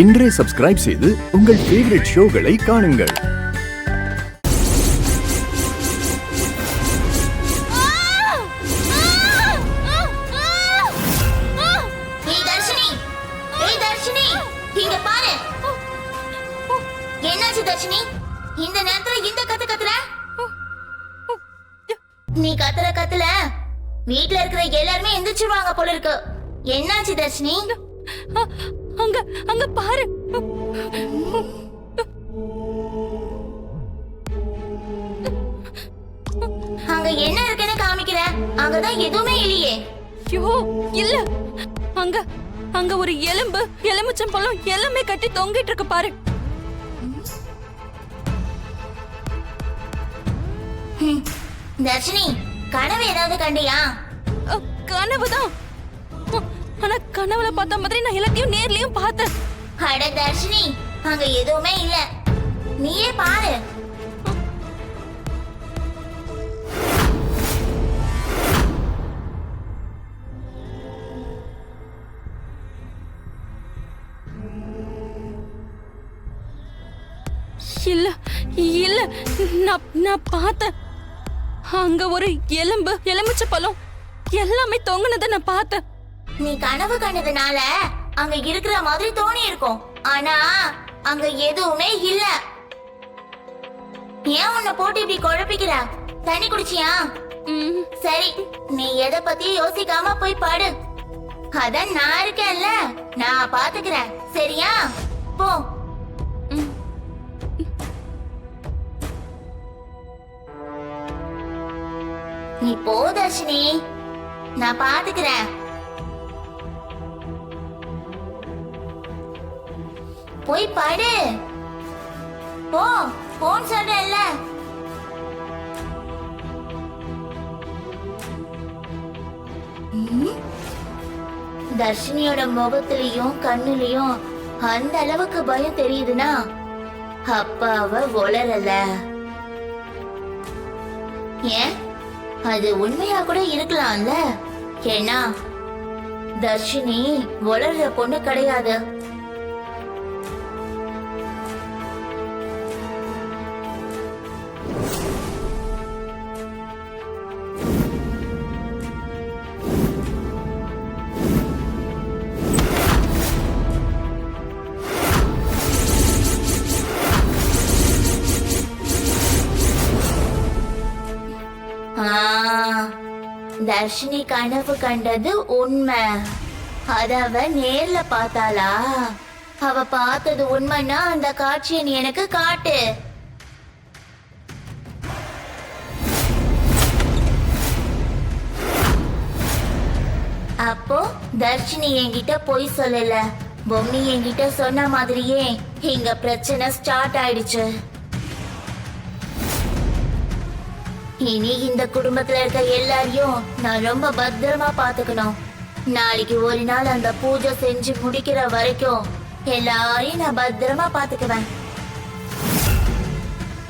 இன்றே சப்ஸ்கிரைப் செய்து உங்கள் ஃபேவரட் ஷோகளை காணுங்கள். இந்த நேரத்துல இந்த கத்துற நீ கத்துல வீட்ல இருக்கிற எல்லாருமே எந்திரிச்சிருவாங்க போல இருக்கு. என்னாச்சு தர்ஷினி? அங்க அங்க பாரு. அங்க என்ன இருக்குன்னு காமிக்கிற? அங்கதான் எதுவுமே இல்லையே. ஐயோ இல்ல, அங்க அங்க ஒரு எலும்பு, எலுமிச்சம்பழம் எல்லாமே கட்டி தொங்கிட்டு இருக்கு பாரு. தர்ஷினி, கனவு ஏதாவது கண்டியா? கனவுதான். ஆனா கனவுல பார்த்த மாதிரி நான் எல்லாத்தையும் நேர்லயும் பார்த்தேன். அட தர்ஷினி, அங்க எதுவுமே இல்ல, நீயே பாரு. இல்ல இல்ல, நான் பார்த்தேன். அங்க ஒரு எலும்பு, எலுமிச்சை பழம் எல்லாமே தொங்குனத நான் பார்த்தேன். நீ கனவு கண்டதுனால அங்க இருக்கிற மாதிரி தோணி இருக்கும், ஆனா அங்க எதுவுமே இல்ல. ஏன் உன்னை போட்டு இப்படி குழப்பிக்கிற? தண்ணி குடிச்சியா? சரி, நீ எதை பத்தி யோசிக்காம போய் பாடு. அதான் நான் இருக்கேன்ல, நான் பாத்துக்கிறேன். சரியா? போ. நீ போ தர்ஷினி, நான் பாத்துக்கிறேன். போய் படு. போ, போன்னு சொல்றேன்ல. தர்ஷினியோட முகத்திலையும் கண்ணுலயும் அந்த அளவுக்கு பயம் தெரியுதுன்னா அப்ப அவ உளறல. ஏன், அது உண்மையா கூட இருக்கலாம்ல. ஏன்னா தர்ஷினி வளர்ற பொண்ணு கிடையாது. தர்ஷினி கனவு கண்டது உண்மை. அத அவ நேர்ல பார்த்தாளா? அவ பார்த்தது உண்மைன்னா அந்த காட்சியை நீ எனக்கு காட்டு. அப்போ தர்ஷினி என்கிட்ட பொய் சொல்லல. பொம்மி என்கிட்ட சொன்ன மாதிரியே இங்க பிரச்சனை ஸ்டார்ட் ஆயிடுச்சு. இனி இந்த குடும்பத்துல இருக்க எல்லாரையும் நான் ரொம்ப பத்திரமா பாத்துக்கணும். நாளைக்கு ஒரு நாள் அந்த பூஜை செஞ்சு முடிக்கிற வரைக்கும் எல்லாரையும் நான் பத்திரமா பாத்துக்குவேன்.